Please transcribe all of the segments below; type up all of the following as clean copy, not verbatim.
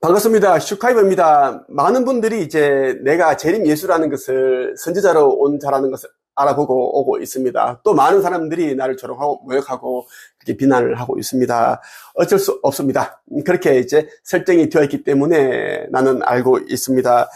반갑습니다. 슈카이버입니다. 많은 분들이 이제 내가 재림예수라는 것을 선지자로 온 자라는 것을 알아보고 오고 있습니다. 또 많은 사람들이 나를 조롱하고 모욕하고 그렇게 비난을 하고 있습니다. 어쩔 수 없습니다. 그렇게 이제 설정이 되어 있기 때문에 나는 알고 있습니다.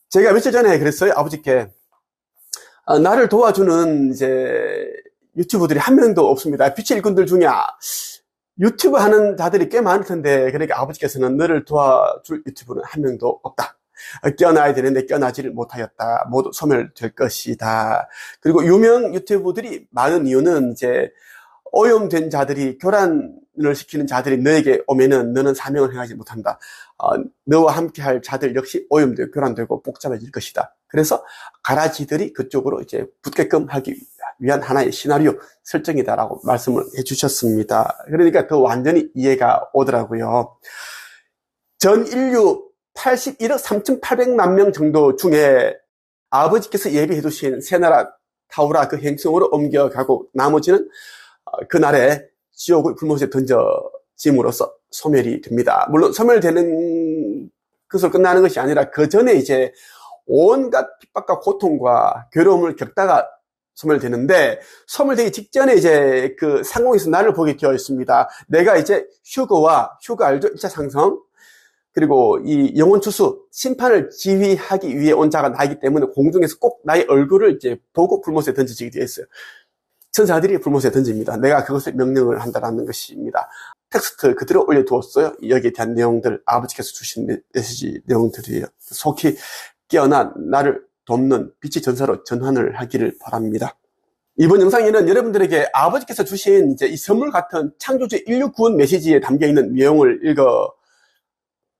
제가 며칠 전에 그랬어요. 아버지께 나를 도와주는 이제 유튜버들이 한 명도 없습니다. 빛의 일꾼들 중에 유튜브 하는 자들이 꽤 많을 텐데, 그러니까 아버지께서는 너를 도와줄 유튜브는 한 명도 없다. 껴나야 되는데 껴나지를 못하였다. 모두 소멸될 것이다. 그리고 유명 유튜브들이 많은 이유는 이제 오염된 자들이, 교란을 시키는 자들이 너에게 오면은 너는 사명을 행하지 못한다. 너와 함께 할 자들 역시 오염되고 교란되고 복잡해질 것이다. 그래서 가라지들이 그쪽으로 이제 붙게끔 하기 위한 하나의 시나리오 설정이다라고 말씀을 해주셨습니다. 그러니까 더 완전히 이해가 오더라고요. 전 인류 81억 3,800만 명 정도 중에 아버지께서 예비해 두신 새나라 타우라 그 행성으로 옮겨가고 나머지는 그날에 지옥의 불못에 던져짐으로써 소멸이 됩니다. 물론 소멸되는 것으로 끝나는 것이 아니라 그 전에 이제 온갖 핍박과 고통과 괴로움을 겪다가 소멸되는데, 소멸되기 직전에 이제 그 상공에서 나를 보게 되어 있습니다. 내가 이제 휴거 알죠? 1차 상성. 그리고 이 영혼 추수, 심판을 지휘하기 위해 온 자가 나이기 때문에 공중에서 꼭 나의 얼굴을 이제 보고 불못에 던져지게 되어 있어요. 천사들이 불못에 던집니다. 내가 그것을 명령을 한다는 것입니다. 텍스트 그대로 올려두었어요. 여기에 대한 내용들, 아버지께서 주신 메시지 내용들이에요. 속히 깨어나 나를 돕는 빛의 전사로 전환을 하기를 바랍니다. 이번 영상에는 여러분들에게 아버지께서 주신 이제 이 선물 같은 창조주의 인류 구원 메시지에 담겨 있는 내용을 읽어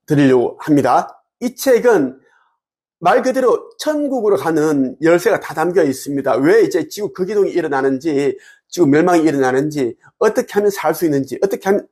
드리려고 합니다. 이 책은 말 그대로 천국으로 가는 열쇠가 다 담겨 있습니다. 왜 이제 지구 극이동이 일어나는지, 지구 멸망이 일어나는지, 어떻게 하면 살 수 있는지, 어떻게 하면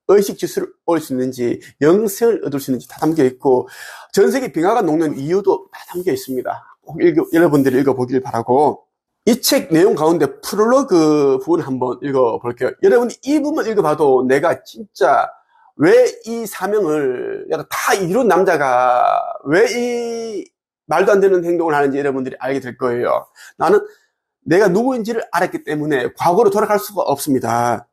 의식 지수를 올릴 수 있는지, 영생을 얻을 수 있는지 다 담겨 있고, 전 세계 빙하가 녹는 이유도 다 담겨 있습니다. 꼭 여러분들이 읽어보길 바라고, 이 책 내용 가운데 프롤로그 부분 한번 읽어볼게요. 여러분이 이 부분 읽어봐도 내가 진짜 왜 이 사명을 다 이룬 남자가 왜 이 말도 안 되는 행동을 하는지 여러분들이 알게 될 거예요. 나는 내가 누구인지를 알았기 때문에 과거로 돌아갈 수가 없습니다.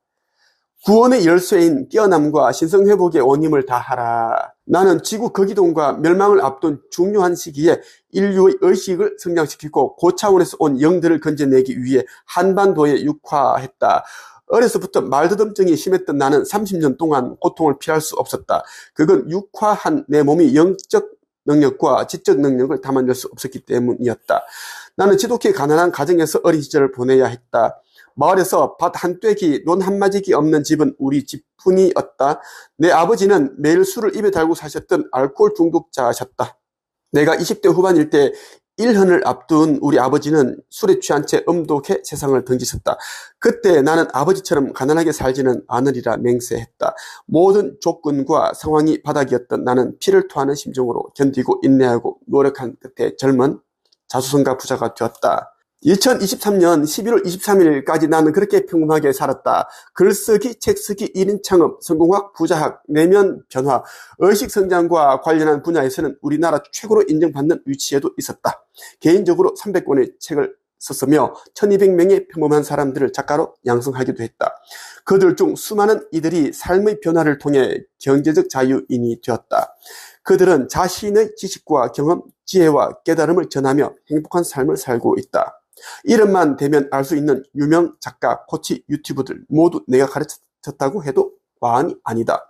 구원의 열쇠인 깨어남과 신성회복의 원임을 다하라. 나는 지구 거기동과 멸망을 앞둔 중요한 시기에 인류의 의식을 성장시키고 고차원에서 온 영들을 건져내기 위해 한반도에 육화했다. 어려서부터 말더듬증이 심했던 나는 30년 동안 고통을 피할 수 없었다. 그건 육화한 내 몸이 영적 능력과 지적 능력을 담아낼 수 없었기 때문이었다. 나는 지독히 가난한 가정에서 어린 시절을 보내야 했다. 마을에서 밭 한 떼기, 논 한 마지기 없는 집은 우리 집뿐이었다. 내 아버지는 매일 술을 입에 달고 사셨던 알코올 중독자셨다. 내가 20대 후반일 때 1헌을 앞둔 우리 아버지는 술에 취한 채 음독해 세상을 던지셨다. 그때 나는 아버지처럼 가난하게 살지는 않으리라 맹세했다. 모든 조건과 상황이 바닥이었던 나는 피를 토하는 심정으로 견디고 인내하고 노력한 끝에 젊은 자수성가 부자가 되었다. 2023년 11월 23일까지 나는 그렇게 평범하게 살았다. 글쓰기, 책쓰기, 1인 창업, 성공학, 부자학, 내면 변화, 의식성장과 관련한 분야에서는 우리나라 최고로 인정받는 위치에도 있었다. 개인적으로 300권의 책을 썼으며 1200명의 평범한 사람들을 작가로 양성하기도 했다. 그들 중 수많은 이들이 삶의 변화를 통해 경제적 자유인이 되었다. 그들은 자신의 지식과 경험, 지혜와 깨달음을 전하며 행복한 삶을 살고 있다. 이름만 대면 알 수 있는 유명 작가, 코치, 유튜버들 모두 내가 가르쳤다고 해도 과언이 아니다.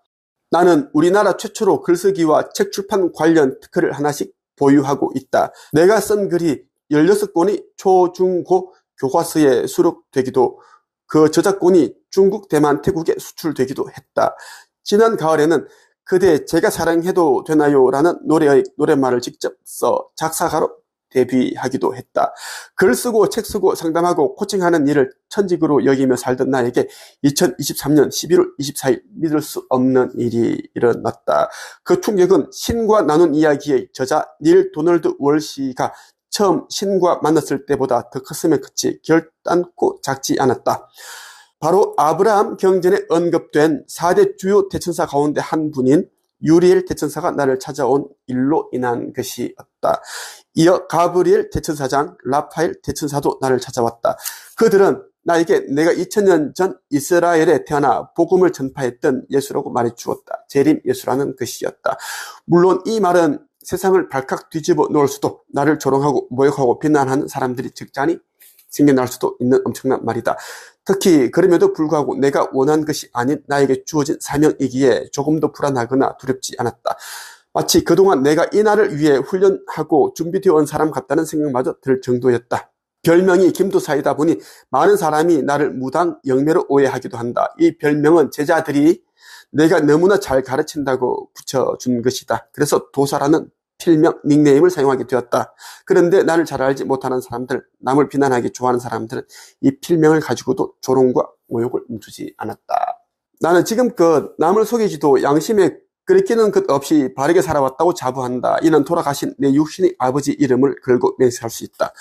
나는 우리나라 최초로 글쓰기와 책 출판 관련 특허를 하나씩 보유하고 있다. 내가 쓴 글이 16권의 초, 중, 고 교과서에 수록되기도, 그 저작권이 중국, 대만, 태국에 수출되기도 했다. 지난 가을에는 그대 제가 사랑해도 되나요? 라는 노래말을 직접 써 작사가로 데뷔하기도 했다. 글 쓰고 책 쓰고 상담하고 코칭하는 일을 천직으로 여기며 살던 나에게 2023년 11월 24일 믿을 수 없는 일이 일어났다. 그 충격은 신과 나눈 이야기의 저자 닐 도널드 월시가 처음 신과 만났을 때보다 더 컸으면 그치 결단코 작지 않았다. 바로 아브라함 경전에 언급된 4대 주요 대천사 가운데 한 분인 유리엘 대천사가 나를 찾아온 일로 인한 것이었다. 이어 가브리엘 대천사장, 라파엘 대천사도 나를 찾아왔다. 그들은 나에게 내가 2000년 전 이스라엘에 태어나 복음을 전파했던 예수라고 말해주었다. 재림 예수라는 것이었다. 물론 이 말은 세상을 발칵 뒤집어 놓을 수도, 나를 조롱하고 모욕하고 비난하는 사람들이 적잖이 생겨날 수도 있는 엄청난 말이다. 특히 그럼에도 불구하고 내가 원한 것이 아닌 나에게 주어진 사명이기에 조금도 불안하거나 두렵지 않았다. 마치 그동안 내가 이 날을 위해 훈련하고 준비되어 온 사람 같다는 생각마저 들 정도였다. 별명이 김도사이다 보니 많은 사람이 나를 무당 영매로 오해하기도 한다. 이 별명은 제자들이 내가 너무나 잘 가르친다고 붙여준 것이다. 그래서 도사라는 필명, 닉네임을 사용하게 되었다. 그런데 나를 잘 알지 못하는 사람들, 남을 비난하기 좋아하는 사람들은 이 필명을 가지고도 조롱과 모욕을 멈추지 않았다. 나는 지금껏 남을 속이지도 양심에 끓이키는 것 없이 바르게 살아왔다고 자부한다. 이는 돌아가신 내 육신의 아버지 이름을 걸고 맹세할 수 있다.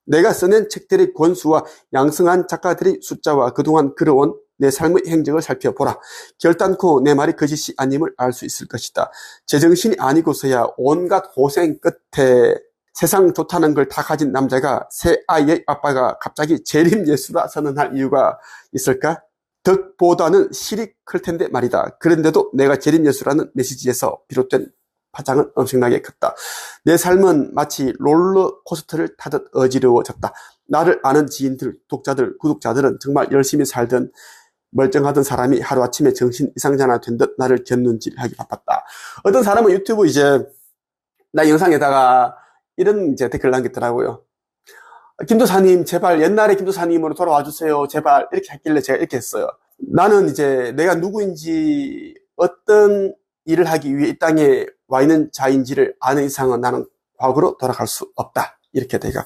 내가 써낸 책들의 권수와 양성한 작가들의 숫자와 그동안 걸어온 내 삶의 행적을 살펴보라. 결단코 내 말이 거짓이 아님을 알 수 있을 것이다. 제정신이 아니고서야 온갖 고생 끝에 세상 좋다는 걸 다 가진 남자가 새 아이의 아빠가 갑자기 재림 예수라 선언할 이유가 있을까? 덕보다는 실이 클 텐데 말이다. 그런데도 내가 재림 예수라는 메시지에서 비롯된 파장은 엄청나게 컸다. 내 삶은 마치 롤러코스터를 타듯 어지러워졌다. 나를 아는 지인들, 독자들, 구독자들은 정말 열심히 살던 멀쩡하던 사람이 하루아침에 정신 이상자나 된 듯 나를 곁눈질하기 바빴다. 어떤 사람은 유튜브 나 영상에다가 이런 댓글 남겼더라고요. 김도사님, 제발 옛날에 김도사님으로 돌아와 주세요. 제발. 이렇게 했길래 제가 이렇게 했어요. 나는 내가 누구인지 어떤 일을 하기 위해 이 땅에 와 있는 자인지를 아는 이상은 나는 과거로 돌아갈 수 없다. 이렇게 내가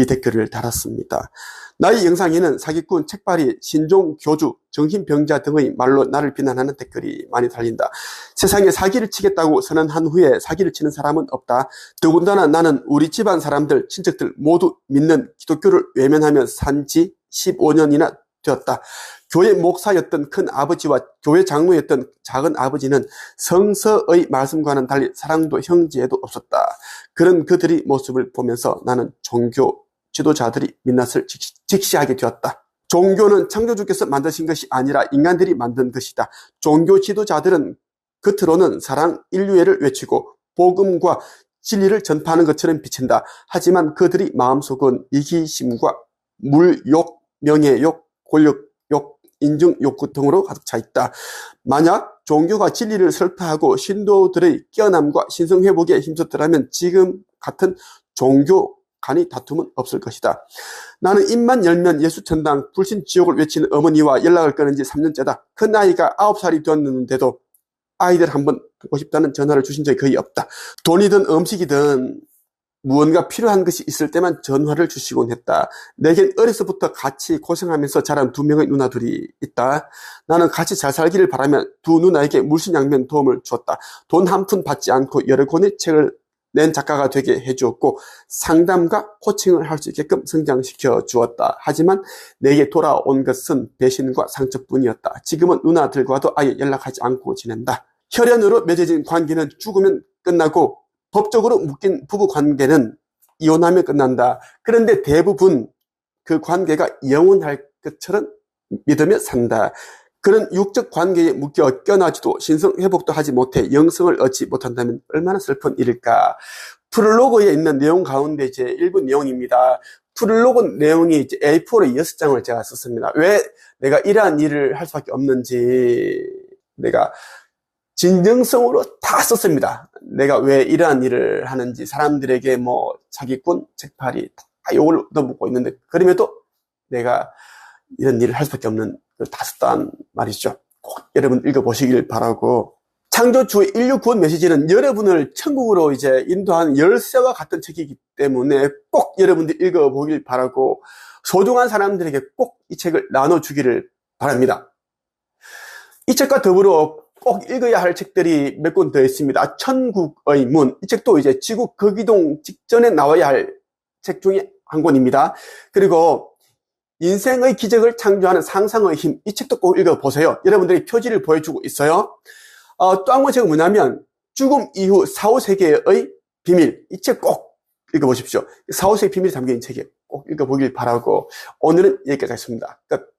댓글을 달았습니다. 나의 영상에는 사기꾼, 책발이, 신종, 교주, 정신병자 등의 말로 나를 비난하는 댓글이 많이 달린다. 세상에 사기를 치겠다고 선언한 후에 사기를 치는 사람은 없다. 더군다나 나는 우리 집안 사람들, 친척들 모두 믿는 기독교를 외면하며 산 지 15년이나 되었다. 교회 목사였던 큰 아버지와 교회 장로였던 작은 아버지는 성서의 말씀과는 달리 사랑도 형제에도 없었다. 그런 그들의 모습을 보면서 나는 종교 지도자들이 민낯을 직시하게 되었다. 종교는 창조주께서 만드신 것이 아니라 인간들이 만든 것이다. 종교 지도자들은 겉으로는 사랑, 인류애를 외치고 복음과 진리를 전파하는 것처럼 비친다. 하지만 그들이 마음속은 이기심과 물욕, 명예욕, 권력욕, 인증욕구 등으로 가득 차 있다. 만약 종교가 진리를 설파하고 신도들의 깨어남과 신성회복에 힘썼더라면 지금 같은 종교 간의 다툼은 없을 것이다. 나는 입만 열면 예수천당, 불신지옥을 외치는 어머니와 연락을 끊은 지 3년째다. 큰 아이가 9살이 되었는데도 아이들 한번 보고 싶다는 전화를 주신 적이 거의 없다. 돈이든 음식이든 무언가 필요한 것이 있을 때만 전화를 주시곤 했다. 내겐 어려서부터 같이 고생하면서 자란 두 명의 누나들이 있다. 나는 같이 잘 살기를 바라며 두 누나에게 물신양면 도움을 주었다. 돈 한 푼 받지 않고 여러 권의 책을 낸 작가가 되게 해주었고 상담과 코칭을 할 수 있게끔 성장시켜 주었다. 하지만 내게 돌아온 것은 배신과 상처뿐이었다. 지금은 누나들과도 아예 연락하지 않고 지낸다. 혈연으로 맺어진 관계는 죽으면 끝나고 법적으로 묶인 부부 관계는 이혼하면 끝난다. 그런데 대부분 그 관계가 영원할 것처럼 믿으며 산다. 그런 육적 관계에 묶여 껴나지도 신성 회복도 하지 못해 영성을 얻지 못한다면 얼마나 슬픈 일일까. 프롤로그에 있는 내용 가운데 일부 내용입니다. 프롤로그 내용이 A4로 6장을 제가 썼습니다. 왜 내가 이러한 일을 할 수밖에 없는지 내가 진정성으로 다 썼습니다. 내가 왜 이러한 일을 하는지, 사람들에게 사기꾼, 책팔이 다 욕을 얻어먹고 있는데 그럼에도 내가 이런 일을 할 수밖에 없는 걸 다 썼단 말이죠. 꼭 여러분 읽어보시길 바라고. 창조주의 인류 구원 메시지는 여러분을 천국으로 인도하는 열쇠와 같은 책이기 때문에 꼭 여러분들 읽어보길 바라고 소중한 사람들에게 꼭 이 책을 나눠주기를 바랍니다. 이 책과 더불어 꼭 읽어야 할 책들이 몇 권 더 있습니다. 천국의 문. 이 책도 지구 극이동 직전에 나와야 할 책 중에 한 권입니다. 그리고 인생의 기적을 창조하는 상상의 힘. 이 책도 꼭 읽어보세요. 여러분들이 표지를 보여주고 있어요. 또 한 권 책은 뭐냐면 죽음 이후 사후세계의 비밀. 이 책 꼭 읽어보십시오. 사후세계 비밀이 담긴 책이에요. 꼭 읽어보길 바라고 오늘은 여기까지 하겠습니다. 끝.